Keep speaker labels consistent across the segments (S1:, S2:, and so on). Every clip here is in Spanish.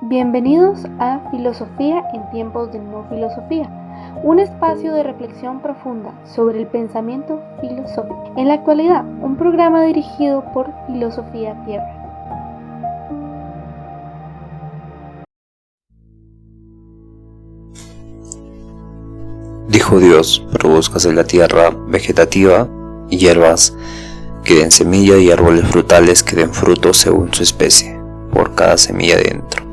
S1: Bienvenidos a Filosofía en tiempos de no filosofía, un espacio de reflexión profunda sobre el pensamiento filosófico. En la actualidad, un programa dirigido por Filosofía Tierra.
S2: Dijo Dios: produzcase la tierra vegetativa y hierbas que den semilla y árboles frutales que den fruto según su especie, por cada semilla dentro,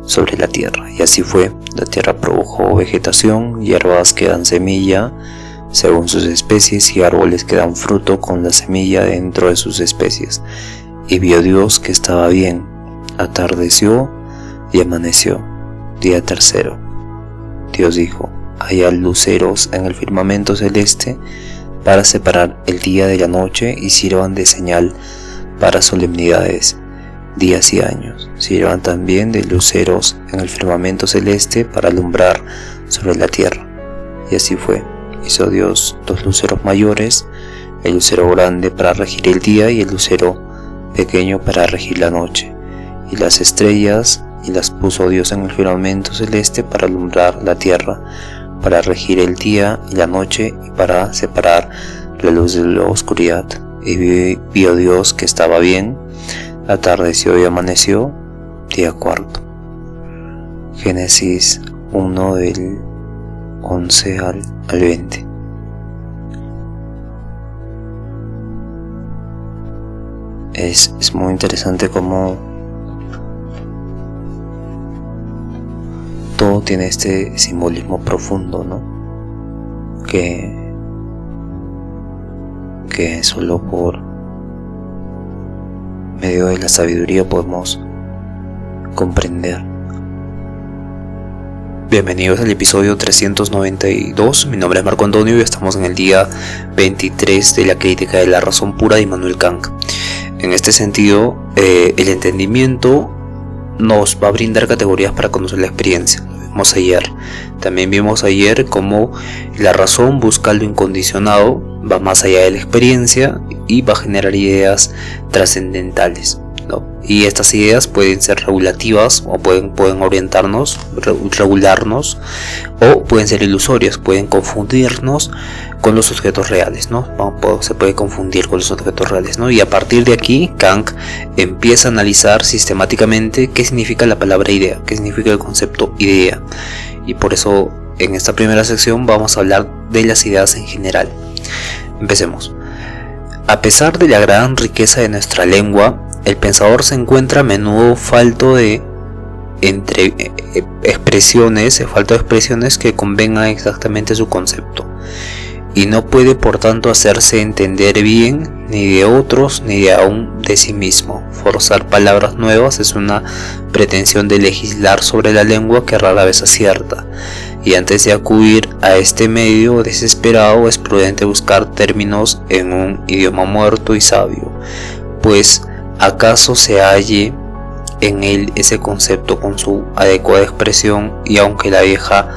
S2: sobre la tierra. Y así fue. La tierra produjo vegetación, hierbas que dan semilla según sus especies y árboles que dan fruto con la semilla dentro de sus especies. Y vio Dios que estaba bien. Atardeció y amaneció, día tercero. Dios dijo: haya luceros en el firmamento celeste para separar el día de la noche y sirvan de señal para solemnidades, días y años. Sirvan también de luceros en el firmamento celeste para alumbrar sobre la tierra. Y así fue. Hizo Dios dos luceros mayores, el lucero grande para regir el día y el lucero pequeño para regir la noche. Y las estrellas y las puso Dios en el firmamento celeste para alumbrar la tierra, para regir el día y la noche y para separar la luz de la oscuridad. Y vio Dios que estaba bien. Atardeció y amaneció, día cuarto. Génesis 1 del 11 al 20. Es muy interesante cómo todo tiene este simbolismo profundo, ¿no? Que solo por medio de la sabiduría podemos comprender. Bienvenidos al episodio 392. Mi nombre es Marco Antonio y estamos en el día 23 de la crítica de la razón pura de Immanuel Kant. En este sentido, el entendimiento nos va a brindar categorías para conocer la experiencia. También vimos ayer cómo la razón busca lo incondicionado, va más allá de la experiencia y va a generar ideas trascendentales, ¿no? Y estas ideas pueden ser regulativas o pueden orientarnos, regularnos, o pueden ser ilusorias, pueden confundirnos con los objetos reales, ¿no? Se puede confundir con los objetos reales, ¿no? Y a partir de aquí, Kant empieza a analizar sistemáticamente qué significa la palabra idea, qué significa el concepto idea. Y por eso, en esta primera sección vamos a hablar de las ideas en general. Empecemos. A pesar de la gran riqueza de nuestra lengua, el pensador se encuentra a menudo falto de expresiones que convengan exactamente su concepto, y no puede por tanto hacerse entender bien ni de otros ni de aún de sí mismo. Forzar palabras nuevas es una pretensión de legislar sobre la lengua que rara vez acierta, y antes de acudir a este medio desesperado es prudente buscar términos en un idioma muerto y sabio, pues acaso se halle en él ese concepto con su adecuada expresión, y aunque la vieja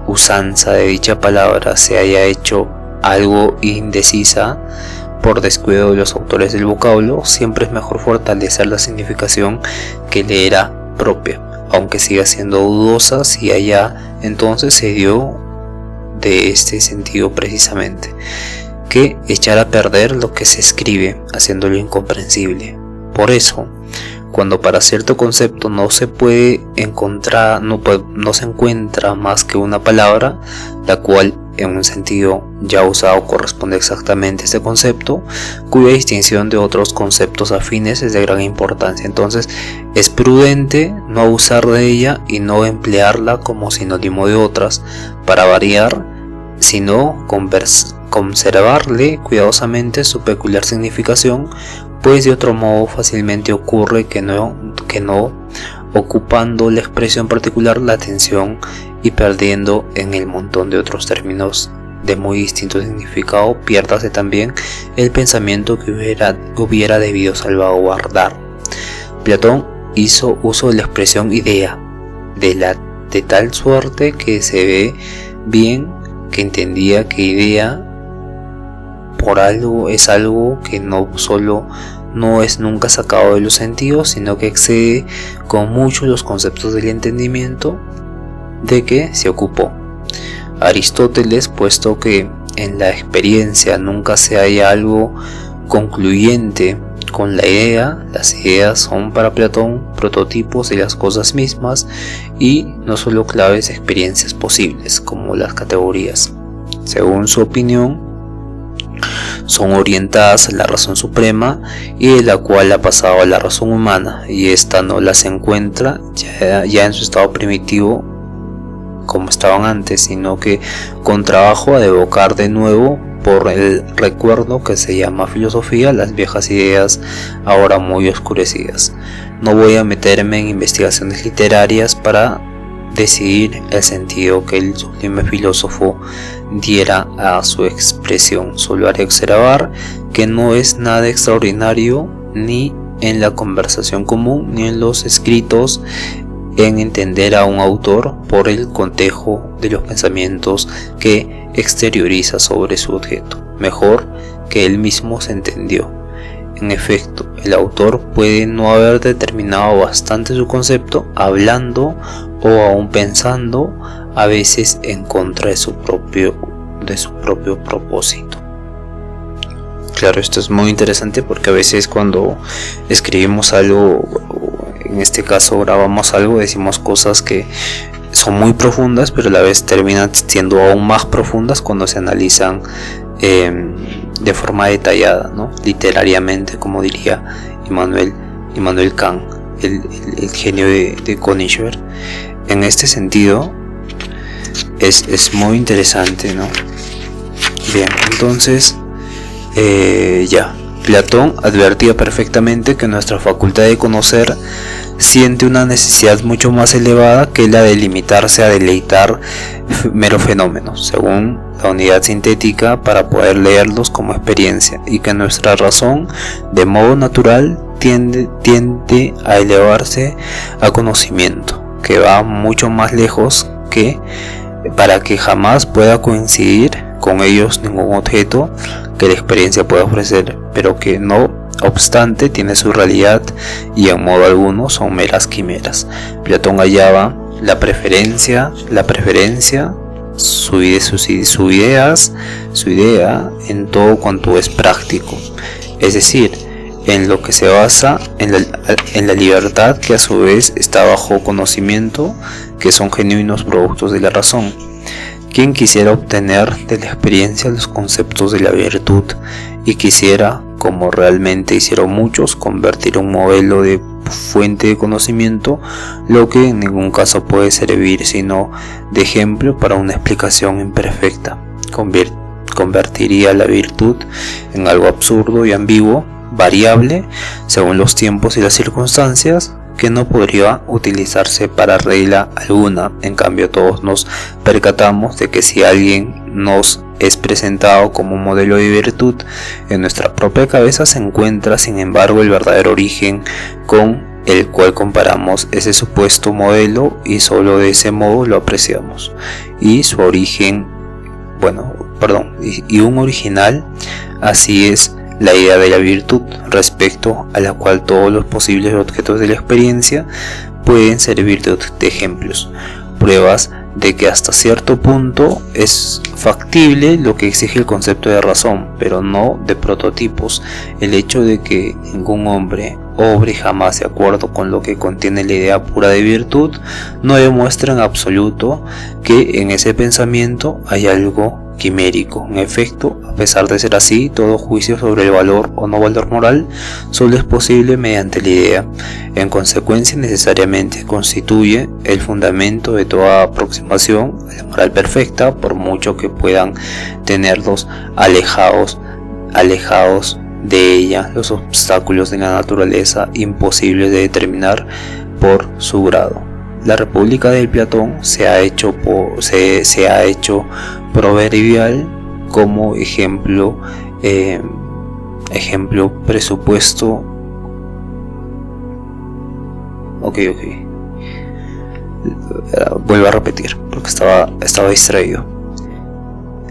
S2: usanza de dicha palabra se haya hecho algo indecisa por descuido de los autores del vocablo, siempre es mejor fortalecer la significación que le era propia, aunque siga siendo dudosa si allá entonces se dio de este sentido precisamente, que echar a perder lo que se escribe, haciéndolo incomprensible. Por eso, cuando para cierto concepto no se encuentra más que una palabra, la cual en un sentido ya usado corresponde exactamente a este concepto, cuya distinción de otros conceptos afines es de gran importancia, entonces es prudente no abusar de ella y no emplearla como sinónimo de otras para variar, sino conservarle cuidadosamente su peculiar significación, pues de otro modo fácilmente ocurre que no ocupando la expresión particular la atención y perdiendo en el montón de otros términos de muy distinto significado, piérdase también el pensamiento que hubiera debido salvaguardar. Platón hizo uso de la expresión idea de tal suerte que se ve bien que entendía que idea por algo es algo que no solo no es nunca sacado de los sentidos, sino que excede con mucho los conceptos del entendimiento de que se ocupó. Aristóteles, puesto que en la experiencia nunca se halla algo concluyente con la idea, las ideas son para Platón prototipos de las cosas mismas y no solo claves de experiencias posibles como las categorías. Según su opinión, son orientadas a la razón suprema y de la cual ha pasado a la razón humana, y esta no las encuentra ya en su estado primitivo como estaban antes, sino que con trabajo ha de evocar de nuevo por el recuerdo que se llama filosofía las viejas ideas ahora muy oscurecidas. No voy a meterme en investigaciones literarias para decidir el sentido que el sublime filósofo diera a su expresión. Solo haré observar que no es nada extraordinario ni en la conversación común ni en los escritos en entender a un autor por el contejo de los pensamientos que exterioriza sobre su objeto, mejor que él mismo se entendió. En efecto, el autor puede no haber determinado bastante su concepto, hablando o aún pensando, a veces en contra de su propio propósito. Claro, esto es muy interesante porque a veces cuando escribimos algo, en este caso grabamos algo, decimos cosas que son muy profundas, pero a la vez terminan siendo aún más profundas cuando se analizan de forma detallada, ¿no? Literariamente, como diría Immanuel Kant, el genio de Königsberg. En este sentido es muy interesante, ¿no? Bien, entonces Platón advertía perfectamente que nuestra facultad de conocer siente una necesidad mucho más elevada que la de limitarse a deleitar meros fenómenos, según la unidad sintética, para poder leerlos como experiencia, y que nuestra razón, de modo natural, tiende a elevarse a conocimiento, que va mucho más lejos que para que jamás pueda coincidir con ellos ningún objeto que la experiencia pueda ofrecer, pero que no obstante tiene su realidad y en modo alguno son meras quimeras. Platón hallaba la preferencia, su idea en todo cuanto es práctico, es decir, en lo que se basa en la libertad, que a su vez está bajo conocimiento, que son genuinos productos de la razón. Quien quisiera obtener de la experiencia los conceptos de la virtud y quisiera, como realmente hicieron muchos, convertir un modelo de fuente de conocimiento, lo que en ningún caso puede servir sino de ejemplo para una explicación imperfecta, convertiría la virtud en algo absurdo y ambiguo, variable según los tiempos y las circunstancias, que no podría utilizarse para regla alguna. En cambio, todos nos percatamos de que si alguien nos es presentado como un modelo de virtud, en nuestra propia cabeza se encuentra sin embargo el verdadero origen con el cual comparamos ese supuesto modelo, y solo de ese modo lo apreciamos. Y su origen, y un original, así es la idea de la virtud, respecto a la cual todos los posibles objetos de la experiencia pueden servir de ejemplos, pruebas de que hasta cierto punto es factible lo que exige el concepto de razón, pero no de prototipos. El hecho de que ningún hombre obre jamás de acuerdo con lo que contiene la idea pura de virtud no demuestra en absoluto que en ese pensamiento hay algo quimérico. En efecto, a pesar de ser así, todo juicio sobre el valor o no valor moral solo es posible mediante la idea. En consecuencia, necesariamente constituye el fundamento de toda aproximación a la moral perfecta, por mucho que puedan tenerlos alejados de ella los obstáculos de la naturaleza imposibles de determinar por su grado. La República de Platón se ha hecho proverbial como ejemplo presupuesto. Vuelvo a repetir porque estaba distraído.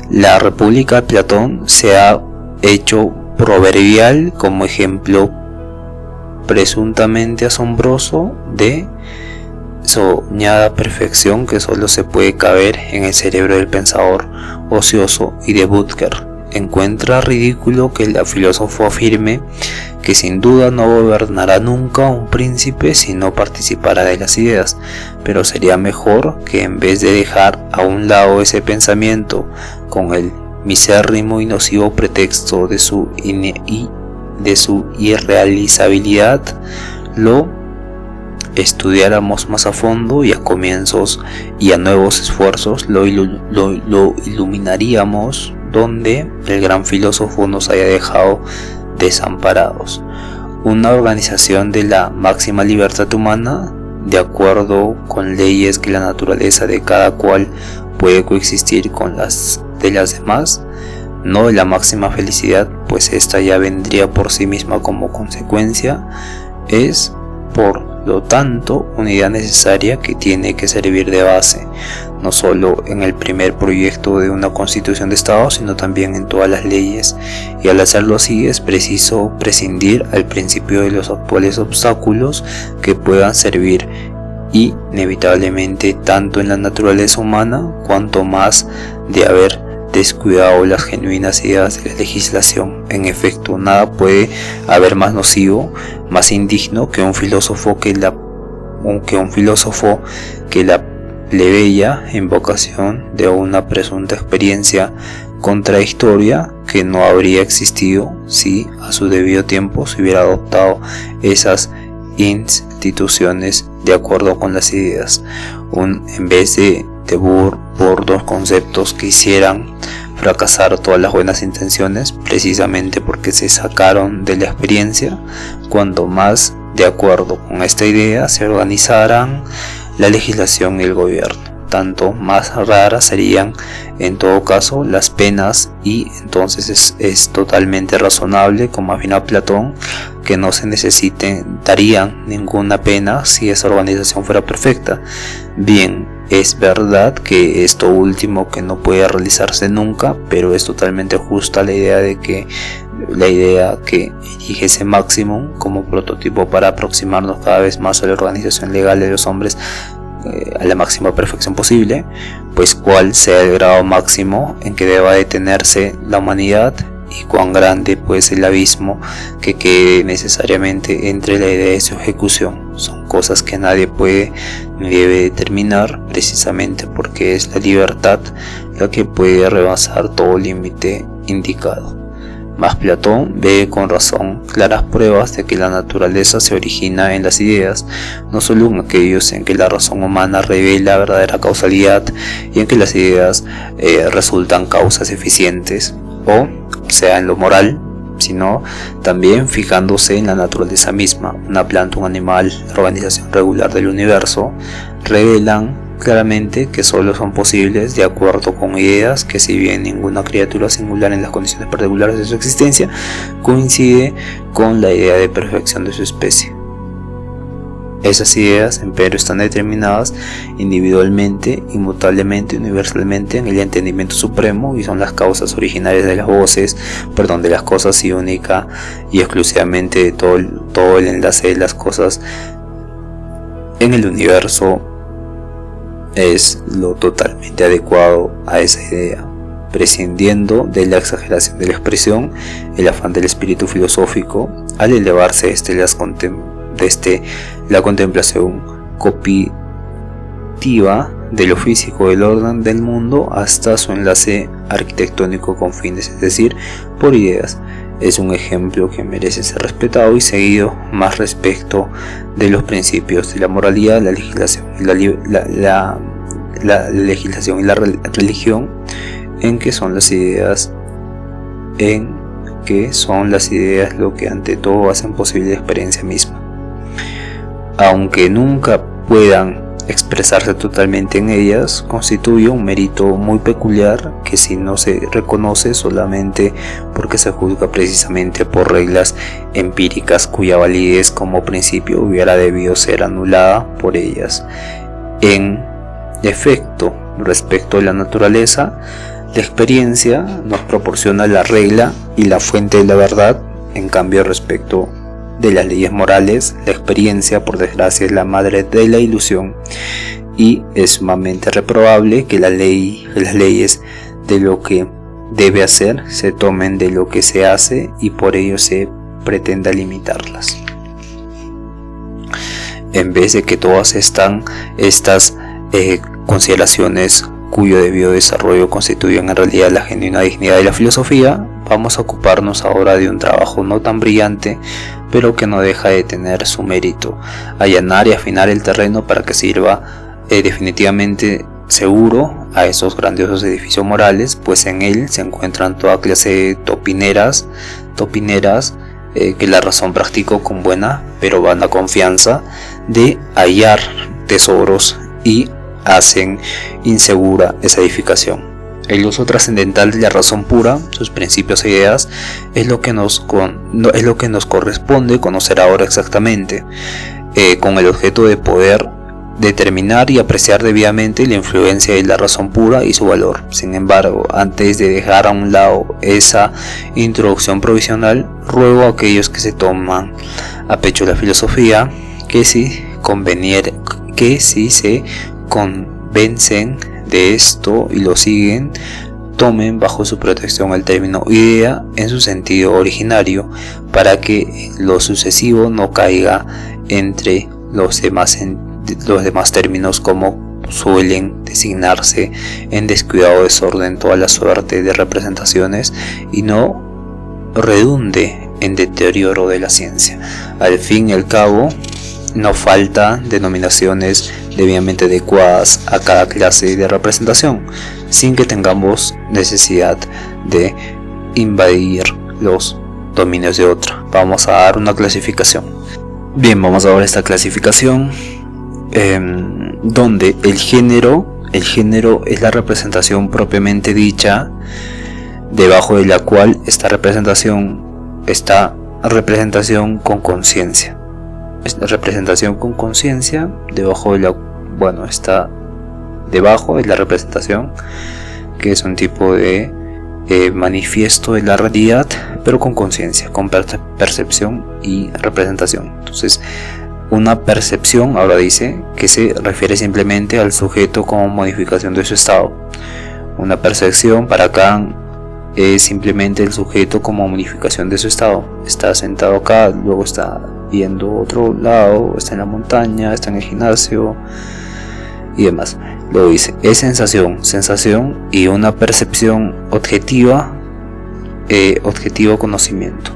S2: La República de Platón se ha hecho proverbial como ejemplo presuntamente asombroso de soñada perfección que solo se puede caber en el cerebro del pensador ocioso, y de Butker encuentra ridículo que el filósofo afirme que sin duda no gobernará nunca un príncipe si no participara de las ideas, pero sería mejor que, en vez de dejar a un lado ese pensamiento con el misérrimo y nocivo pretexto de su irrealizabilidad, lo estudiáramos más a fondo, y a comienzos y a nuevos esfuerzos lo iluminaríamos donde el gran filósofo nos haya dejado desamparados. Una organización de la máxima libertad humana, de acuerdo con leyes que la naturaleza de cada cual puede coexistir con las de las demás, no de la máxima felicidad, pues esta ya vendría por sí misma como consecuencia, es por lo tanto una idea necesaria que tiene que servir de base, no solo en el primer proyecto de una constitución de Estado, sino también en todas las leyes, y al hacerlo así es preciso prescindir al principio de los actuales obstáculos que puedan servir inevitablemente tanto en la naturaleza humana, cuanto más de haber descuidado las genuinas ideas de la legislación. En efecto, nada puede haber más nocivo, más indigno que un filósofo que la plebeya invocación de una presunta experiencia contradictoria que no habría existido si a su debido tiempo se hubiera adoptado esas instituciones de acuerdo con las ideas, en vez de burdos conceptos que hicieran fracasar todas las buenas intenciones, precisamente porque se sacaron de la experiencia. Cuanto más de acuerdo con esta idea se organizaran la legislación y el gobierno, tanto más raras serían en todo caso las penas, y entonces es totalmente razonable, como afirma Platón, que no se darían ninguna pena si esa organización fuera perfecta. Bien, es verdad que esto último que no puede realizarse nunca, pero es totalmente justa la idea que elige ese máximo como prototipo para aproximarnos cada vez más a la organización legal de los hombres a la máxima perfección posible, pues cuál sea el grado máximo en que deba detenerse la humanidad, y cuán grande pues el abismo que quede necesariamente entre la idea y su ejecución. Son cosas que nadie puede ni debe determinar, precisamente porque es la libertad la que puede rebasar todo límite indicado. Mas Platón ve con razón claras pruebas de que la naturaleza se origina en las ideas, no solo en aquellos en que la razón humana revela verdadera causalidad y en que las ideas resultan causas eficientes, o sea en lo moral, sino también fijándose en la naturaleza misma. Una planta, un animal, la organización regular del universo revelan claramente que solo son posibles de acuerdo con ideas que, si bien ninguna criatura singular en las condiciones particulares de su existencia coincide con la idea de perfección de su especie. Esas ideas, empero, están determinadas individualmente, inmutablemente, universalmente en el entendimiento supremo, y son las causas originarias de las de las cosas, y única y exclusivamente de todo el enlace de las cosas en el universo. Es lo totalmente adecuado a esa idea, prescindiendo de la exageración de la expresión, el afán del espíritu filosófico, al elevarse la contemplación cognitiva de lo físico del orden del mundo hasta su enlace arquitectónico con fines, es decir, por ideas. Es un ejemplo que merece ser respetado y seguido, más respecto de los principios de la moralidad, la legislación y la religión, en que son las ideas lo que ante todo hacen posible la experiencia misma. Aunque nunca puedan expresarse totalmente en ellas, constituye un mérito muy peculiar que, si no se reconoce solamente porque se juzga precisamente por reglas empíricas cuya validez como principio hubiera debido ser anulada por ellas. En efecto, respecto a la naturaleza, la experiencia nos proporciona la regla y la fuente de la verdad. En cambio, respecto de las leyes morales. La experiencia, por desgracia, es la madre de la ilusión, y es sumamente reprobable que las leyes de lo que debe hacer se tomen de lo que se hace y por ello se pretenda limitarlas. En vez de que todas estas consideraciones cuyo debido desarrollo constituyen en realidad la genuina dignidad de la filosofía, vamos a ocuparnos ahora de un trabajo no tan brillante, pero que no deja de tener su mérito: allanar y afinar el terreno para que sirva definitivamente seguro a esos grandiosos edificios morales, pues en él se encuentran toda clase de topineras que la razón practicó con buena pero vana confianza de hallar tesoros y hacen insegura esa edificación. El uso trascendental de la razón pura, sus principios e ideas, es lo que nos corresponde conocer ahora exactamente, con el objeto de poder determinar y apreciar debidamente la influencia de la razón pura y su valor. Sin embargo, antes de dejar a un lado esa introducción provisional, ruego a aquellos que se toman a pecho la filosofía que si se convencen de esto y lo siguen, tomen bajo su protección el término idea en su sentido originario, para que lo sucesivo no caiga entre los demás términos, como suelen designarse en descuidado desorden toda la suerte de representaciones, y no redunde en deterioro de la ciencia. Al fin y al cabo, no falta denominaciones debidamente adecuadas a cada clase de representación, sin que tengamos necesidad de invadir los dominios de otra. Vamos a dar una clasificación. Bien, vamos a ver esta clasificación, donde el género es la representación propiamente dicha, debajo de la cual está representación con conciencia. Esta representación con conciencia, está debajo de la representación, que es un tipo de manifiesto de la realidad, pero con conciencia, con percepción y representación. Entonces, una percepción, ahora dice, que se refiere simplemente al sujeto como modificación de su estado. Una percepción para Kant es simplemente el sujeto como modificación de su estado. Está sentado acá, luego está viendo otro lado, está en la montaña, está en el gimnasio y demás. Luego dice, es sensación y una percepción objetiva, objetivo conocimiento.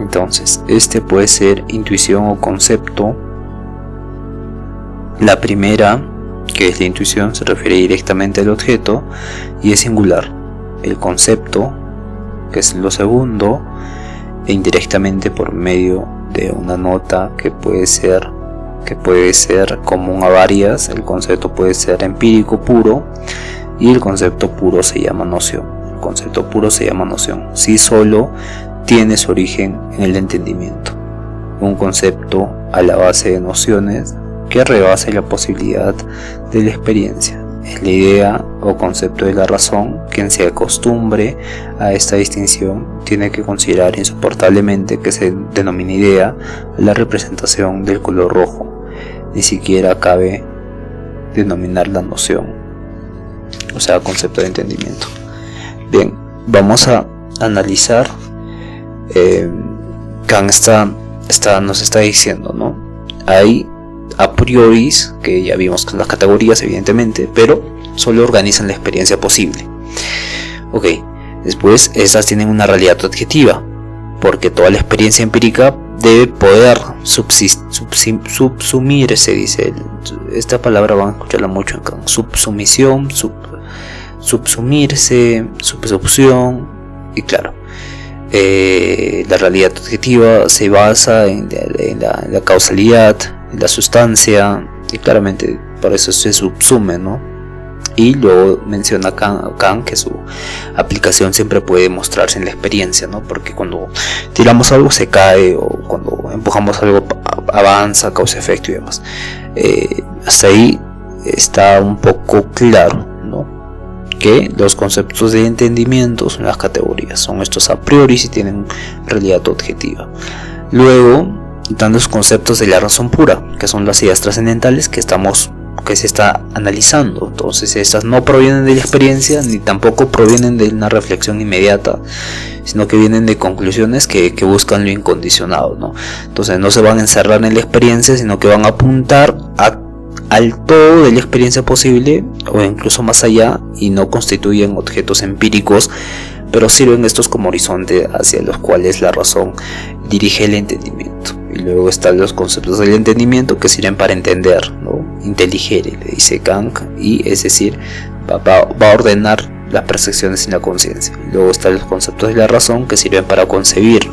S2: Entonces, este puede ser intuición o concepto. La primera, que es la intuición, se refiere directamente al objeto y es singular. El concepto, que es lo segundo, e indirectamente por medio de una nota que puede ser común a varias. El concepto puede ser empírico puro, y el concepto puro se llama noción. Si solo tiene su origen en el entendimiento. Un concepto a la base de nociones que rebase la posibilidad de la experiencia. Es la idea o concepto de la razón. Quien se acostumbre a esta distinción tiene que considerar insoportablemente que se denomina idea la representación del color rojo. Ni siquiera cabe denominar la noción, o sea, concepto de entendimiento. Bien, vamos a analizar. Kant nos está diciendo, ¿no? Hay a priori, que ya vimos con las categorías evidentemente, pero solo organizan la experiencia posible. Ok, después estas tienen una realidad objetiva, porque toda la experiencia empírica debe poder subsumirse, dice esta palabra van a escucharla mucho en Kant: subsumisión, subsumirse, subsumpción. Y claro, la realidad objetiva se basa en la causalidad, en la sustancia, y claramente por eso se subsume, ¿no? Y luego menciona Kant que su aplicación siempre puede mostrarse en la experiencia, ¿no? Porque cuando tiramos algo se cae, o cuando empujamos algo avanza, causa efecto y demás. Hasta ahí está un poco claro, ¿no? que los conceptos de entendimiento son las categorías, son estos a priori si tienen realidad objetiva. Luego están los conceptos de la razón pura, que son las ideas trascendentales que se está analizando. Entonces estas no provienen de la experiencia ni tampoco provienen de una reflexión inmediata, sino que vienen de conclusiones que buscan lo incondicionado, ¿no? Entonces no se van a encerrar en la experiencia, sino que van a apuntar al todo de la experiencia posible o incluso más allá, y no constituyen objetos empíricos, pero sirven estos como horizonte hacia los cuales la razón dirige el entendimiento. Y luego están los conceptos del entendimiento que sirven para entender, ¿no? Intelligere, le dice Kant, y es decir, va a ordenar las percepciones en la conciencia. Y luego están los conceptos de la razón que sirven para concebir,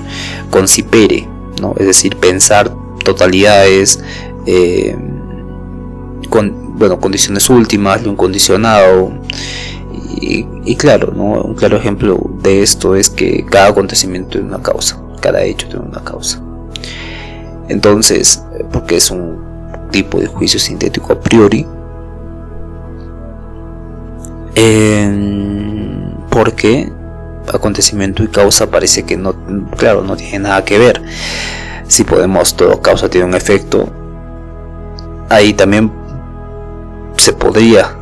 S2: concipere, ¿no? Es decir, pensar totalidades, condiciones últimas, lo incondicionado. Y claro, ¿no? Un claro ejemplo de esto es que cada acontecimiento tiene una causa, cada hecho tiene una causa. Entonces, porque es un tipo de juicio sintético a priori, porque acontecimiento y causa parece que no tiene nada que ver. Si todo causa tiene un efecto, ahí también se podría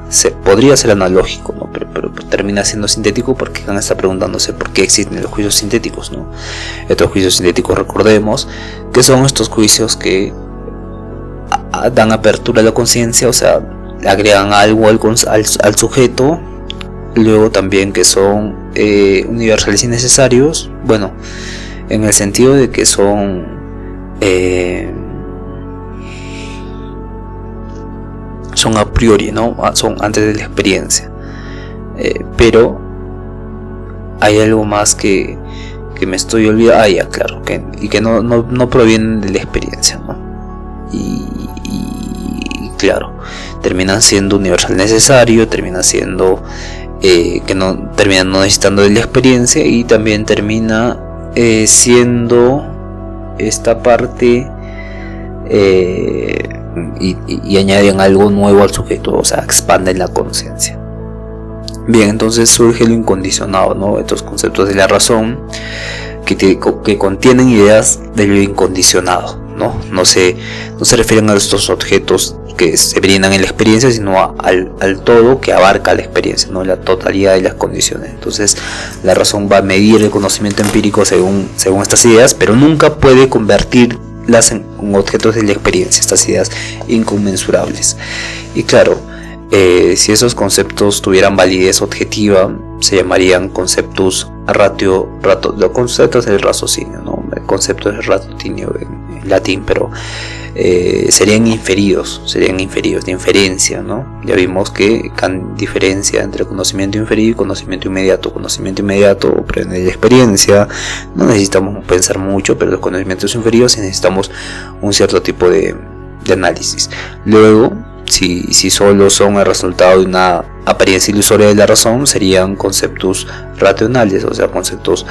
S2: ser analógico, ¿no? Pero termina siendo sintético porque Kant está preguntándose por qué existen los juicios sintéticos, ¿no? Estos juicios sintéticos, recordemos que son estos juicios que dan apertura a la conciencia, o sea, agregan algo al sujeto. Luego también que son universales y necesarios, bueno, en el sentido de que son a priori, ¿no? Son antes de la experiencia, pero hay algo más que me estoy olvidando. Ya, claro, que no provienen de la experiencia, ¿no? Y claro, terminan siendo universal necesario, termina siendo termina no necesitando de la experiencia, y también termina siendo esta parte y añaden algo nuevo al sujeto, o sea, expanden la conciencia. Bien, entonces surge lo incondicionado, ¿no? Estos conceptos de la razón que contienen ideas de lo incondicionado, ¿no? No se refieren a estos objetos que se brindan en la experiencia, sino al todo que abarca la experiencia, ¿no? La totalidad de las condiciones. Entonces la razón va a medir el conocimiento empírico según estas ideas, pero nunca puede convertirlas en objetos de la experiencia, estas ideas inconmensurables. Y claro, si esos conceptos tuvieran validez objetiva, se llamarían conceptos los conceptos del raciocinio, ¿no? El concepto del raciocinio en latín, pero serían inferidos de inferencia, ¿no? Ya vimos que Kant diferencia entre conocimiento inferido y conocimiento inmediato. Conocimiento inmediato proviene de la experiencia, no necesitamos pensar mucho, pero los conocimientos inferidos sí necesitamos un cierto tipo de análisis. Luego, si solo son el resultado de una apariencia ilusoria de la razón, serían conceptos racionales, o sea, conceptos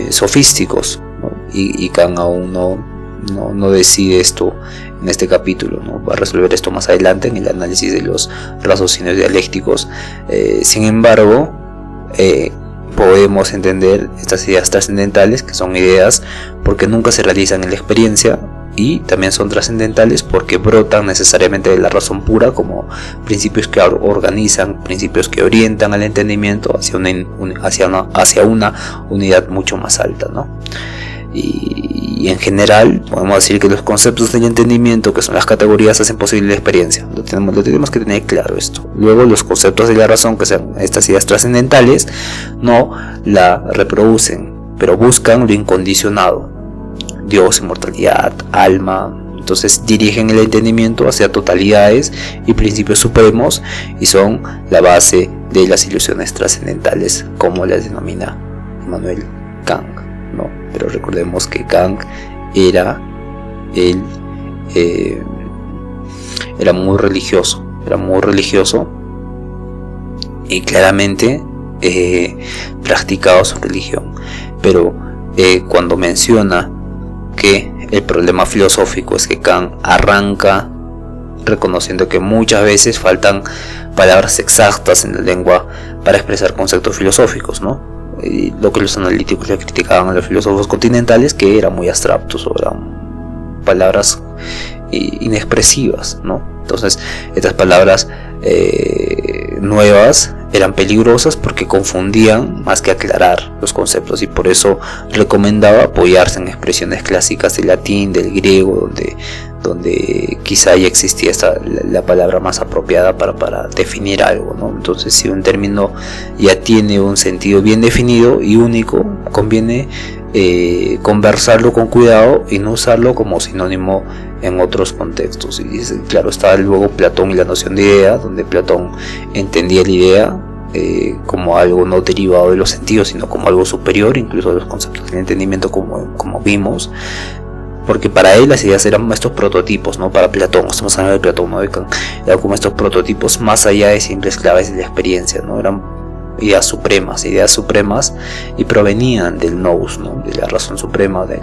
S2: sofísticos, ¿no? Y Kant aún no decide esto en este capítulo, ¿no? Va a resolver esto más adelante en el análisis de los raciocinios dialécticos. Sin embargo, podemos entender estas ideas trascendentales, que son ideas porque nunca se realizan en la experiencia, y también son trascendentales porque brotan necesariamente de la razón pura, como principios que organizan, principios que orientan al entendimiento hacia una unidad mucho más alta, ¿no? Y en general podemos decir que los conceptos del entendimiento, que son las categorías, hacen posible la experiencia. Lo tenemos que tener claro esto. Luego los conceptos de la razón, que son estas ideas trascendentales, no la reproducen, pero buscan lo incondicionado: Dios, inmortalidad, alma. Entonces dirigen el entendimiento hacia totalidades y principios supremos, y son la base de las ilusiones trascendentales, como las denomina Immanuel Kant, ¿no? Pero recordemos que Kant era muy religioso y claramente practicaba su religión, pero cuando menciona que el problema filosófico es que Kant arranca reconociendo que muchas veces faltan palabras exactas en la lengua para expresar conceptos filosóficos, ¿no? Y lo que los analíticos le criticaban a los filósofos continentales, que eran muy abstractos, o eran palabras inexpresivas, ¿no? Entonces estas palabras nuevas eran peligrosas porque confundían más que aclarar los conceptos, y por eso recomendaba apoyarse en expresiones clásicas del latín, del griego, donde quizá ya existía la palabra más apropiada para definir algo, ¿no? Entonces, si un término ya tiene un sentido bien definido y único, conviene conversarlo con cuidado y no usarlo como sinónimo en otros contextos. Y claro, está luego Platón y la noción de idea, donde Platón entendía la idea como algo no derivado de los sentidos, sino como algo superior incluso a los conceptos del entendimiento, como vimos, porque para él las ideas eran estos prototipos, ¿no? Para Platón, estamos hablando de Platón, ¿no? Eran como estos prototipos más allá de simples claves de la experiencia, ¿no? Eran ideas supremas, y provenían del nous, ¿no? De la razón suprema, de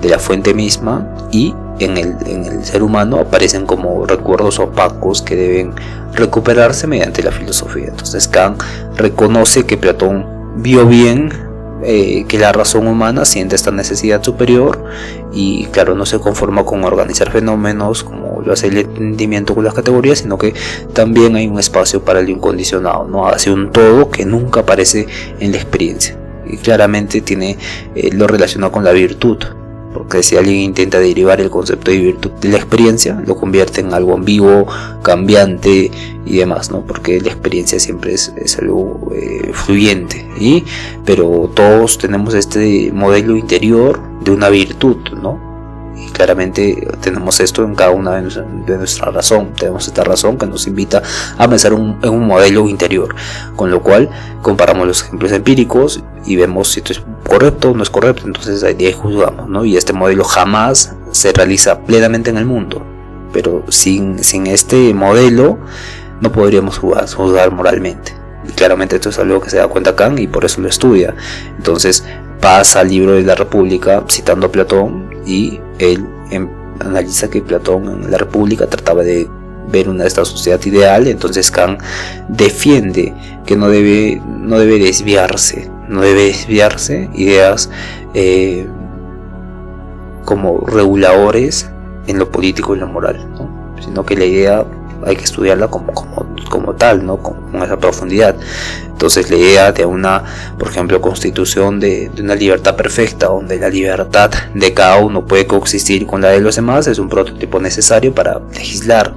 S2: la fuente misma, y en el ser humano aparecen como recuerdos opacos que deben recuperarse mediante la filosofía. Entonces Kant reconoce que Platón vio bien que la razón humana siente esta necesidad superior, y claro, no se conforma con organizar fenómenos como lo hace el entendimiento con las categorías, sino que también hay un espacio para el incondicionado, ¿no? Hace un todo que nunca aparece en la experiencia, y claramente tiene lo relacionado con la virtud, porque si alguien intenta derivar el concepto de virtud de la experiencia, lo convierte en algo ambiguo, cambiante y demás, ¿no? Porque la experiencia siempre es algo fluyente, pero todos tenemos este modelo interior de una virtud, ¿no? Y claramente tenemos esto en cada una de nuestra razón. Tenemos esta razón que nos invita a pensar en un modelo interior, con lo cual comparamos los ejemplos empíricos y vemos si esto es correcto o no es correcto. Entonces ahí juzgamos, ¿no? Y este modelo jamás se realiza plenamente en el mundo, pero sin este modelo no podríamos juzgar moralmente. Y claramente esto es algo que se da cuenta Kant, y por eso lo estudia. Entonces pasa al libro de la República citando a Platón, y él analiza que Platón en la República trataba de ver esta sociedad ideal. Entonces Kant defiende que no debe desviarse ideas como reguladores en lo político y lo moral, ¿no? Sino que la idea hay que estudiarla como tal, ¿no? Con esa profundidad. Entonces la idea de una, por ejemplo, constitución de una libertad perfecta, donde la libertad de cada uno puede coexistir con la de los demás, es un prototipo necesario para legislar,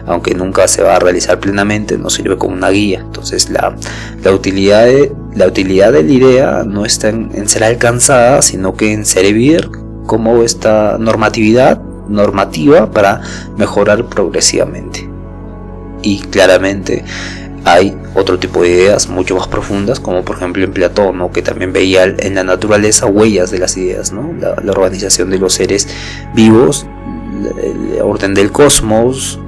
S2: aunque nunca se va a realizar plenamente, nos sirve como una guía. Entonces la utilidad de la idea no está en ser alcanzada, sino que en servir como esta normativa para mejorar progresivamente. Y claramente hay otro tipo de ideas mucho más profundas, como por ejemplo en Platón, ¿no? Que también veía en la naturaleza huellas de las ideas, ¿no? La organización de los seres vivos, el orden del cosmos,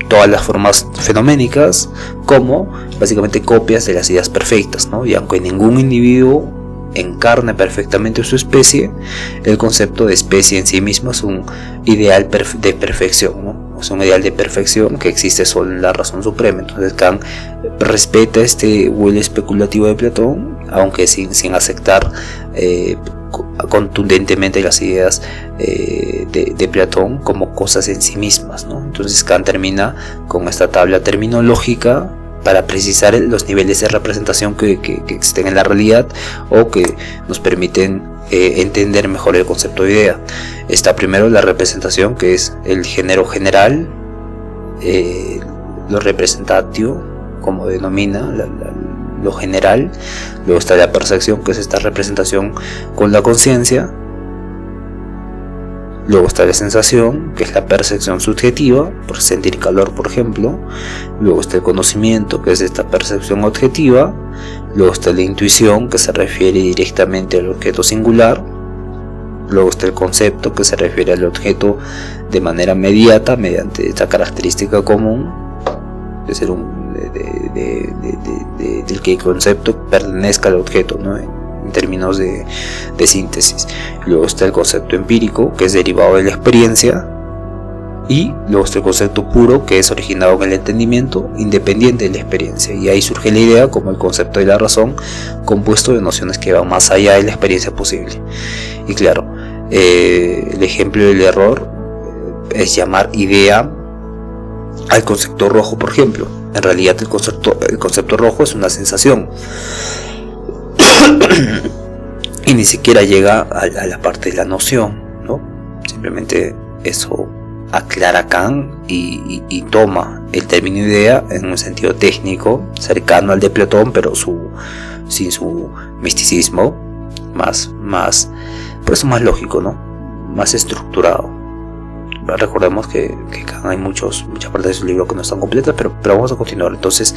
S2: todas las formas fenoménicas, como básicamente copias de las ideas perfectas, ¿no? Y aunque ningún individuo encarne perfectamente su especie, el concepto de especie en sí mismo es un ideal de perfección, ¿no? Es un ideal de perfección que existe solo en la razón suprema. Entonces Kant respeta este vuelo especulativo de Platón, aunque sin aceptar contundentemente las ideas de Platón como cosas en sí mismas, ¿no? Entonces Kant termina con esta tabla terminológica para precisar los niveles de representación que existen en la realidad, o que nos permiten entender mejor el concepto de idea. Está primero la representación, que es el género general, lo representatio, como denomina lo general. Luego está la percepción, que es esta representación con la conciencia. Luego está la sensación, que es la percepción subjetiva, por sentir calor, por ejemplo. Luego está el conocimiento, que es esta percepción objetiva. Luego está la intuición, que se refiere directamente al objeto singular. Luego está el concepto, que se refiere al objeto de manera inmediata mediante esta característica común de ser del que el concepto pertenezca al objeto, ¿no? En términos de síntesis. Luego está el concepto empírico, que es derivado de la experiencia, y luego está el concepto puro, que es originado en el entendimiento, independiente de la experiencia. Y ahí surge la idea como el concepto de la razón, compuesto de nociones que van más allá de la experiencia posible. Y claro, el ejemplo del error es llamar idea al concepto rojo, por ejemplo. En realidad el concepto rojo es una sensación y ni siquiera llega a la parte de la noción, ¿no? Simplemente eso aclara Kant y toma el término idea en un sentido técnico cercano al de Platón, pero sin su misticismo, por eso más lógico, ¿no? Más estructurado. Recordemos que hay muchas partes de su libro que no están completas, pero vamos a continuar. Entonces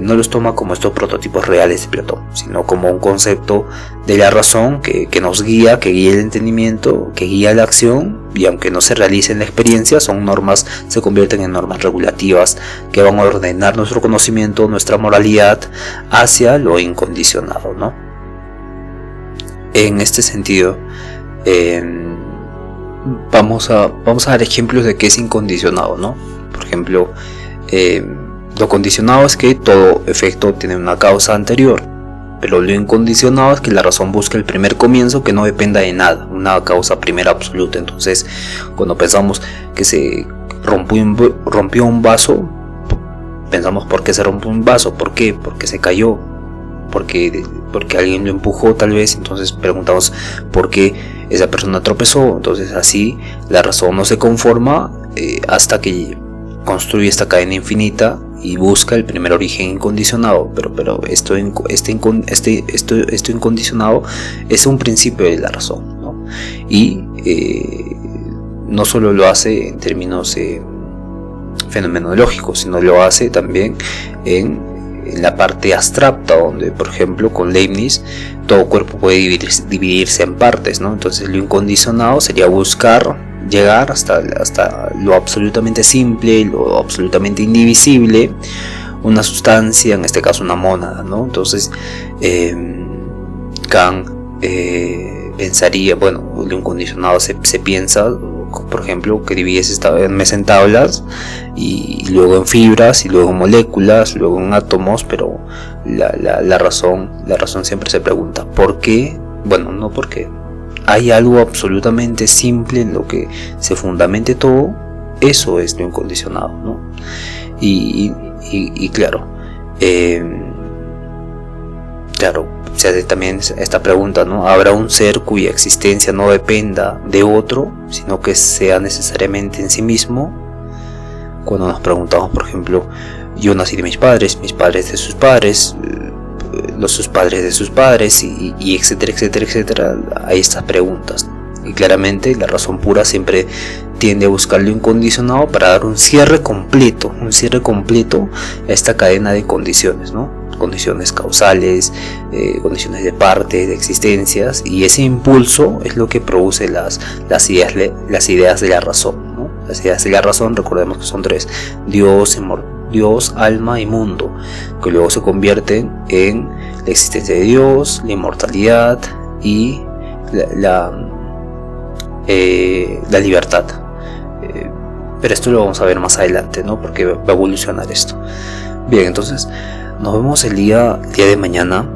S2: no los toma como estos prototipos reales de Platón, sino como un concepto de la razón que nos guía, que guía el entendimiento, que guía la acción, y aunque no se realice en la experiencia, son normas, se convierten en normas regulativas que van a ordenar nuestro conocimiento, nuestra moralidad hacia lo incondicionado, ¿no? En este sentido, vamos a dar ejemplos de qué es incondicionado, ¿no? Por ejemplo, lo condicionado es que todo efecto tiene una causa anterior, pero lo incondicionado es que la razón busca el primer comienzo que no dependa de nada, una causa primera absoluta. Entonces, cuando pensamos que se rompió un vaso, pensamos ¿por qué se rompió un vaso? ¿Por qué? Porque se cayó, porque alguien lo empujó tal vez. Entonces preguntamos por qué esa persona tropezó. Entonces así la razón no se conforma hasta que construye esta cadena infinita y busca el primer origen incondicionado, pero esto incondicionado es un principio de la razón, ¿no? Y no solo lo hace en términos fenomenológicos, sino lo hace también en la parte abstracta, donde por ejemplo con Leibniz todo cuerpo puede dividirse en partes, ¿no? Entonces lo incondicionado sería llegar hasta lo absolutamente simple, lo absolutamente indivisible, una sustancia, en este caso una mónada, ¿no? Entonces Kant pensaría, bueno, lo incondicionado se piensa, por ejemplo, que divides esta mesa en tablas y luego en fibras y luego en moléculas, luego en átomos, pero la razón siempre se pregunta ¿por qué? Bueno, no porque hay algo absolutamente simple en lo que se fundamente todo. Eso es lo incondicionado, ¿no? Y claro, se hace también esta pregunta, ¿no? ¿Habrá un ser cuya existencia no dependa de otro, sino que sea necesariamente en sí mismo? Cuando nos preguntamos, por ejemplo, yo nací de mis padres de sus padres, sus padres de sus padres, y etcétera, etcétera, etcétera, hay estas preguntas. Y claramente la razón pura siempre tiende a buscar lo incondicionado para dar un cierre completo a esta cadena de condiciones, ¿no? Condiciones causales, condiciones de parte, de existencias, y ese impulso es lo que produce las ideas de la razón, ¿no? Las ideas de la razón, recordemos que son tres: Dios, alma y mundo, que luego se convierten en la existencia de Dios, la inmortalidad y la libertad. Pero esto lo vamos a ver más adelante, ¿no? Porque va a evolucionar esto. Bien, entonces nos vemos el día de mañana.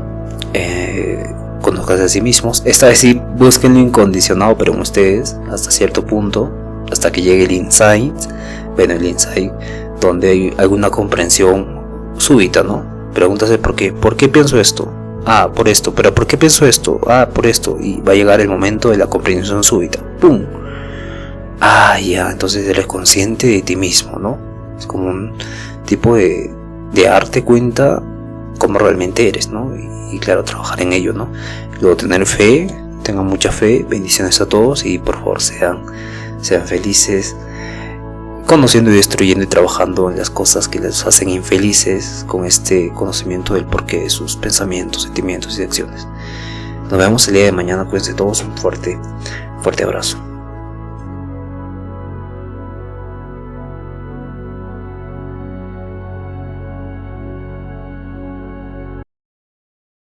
S2: Conozcanse a sí mismos. Esta vez sí busquen lo incondicionado, pero en ustedes, hasta cierto punto, hasta que llegue el insight. Bueno, el insight donde hay alguna comprensión súbita, ¿no? Pregúntase ¿por qué? ¿Por qué pienso esto? Ah, por esto. ¿Pero por qué pienso esto? Ah, por esto. Y va a llegar el momento de la comprensión súbita. ¡Pum! Ah, ya, entonces eres consciente de ti mismo, ¿no? Es como un tipo de darte cuenta cómo realmente eres, ¿no? Y claro, trabajar en ello, ¿no? Luego tener fe, tengan mucha fe, bendiciones a todos y por favor sean felices, conociendo y destruyendo y trabajando en las cosas que les hacen infelices, con este conocimiento del porqué de sus pensamientos, sentimientos y acciones. Nos vemos el día de mañana, cuídense todos, un fuerte abrazo.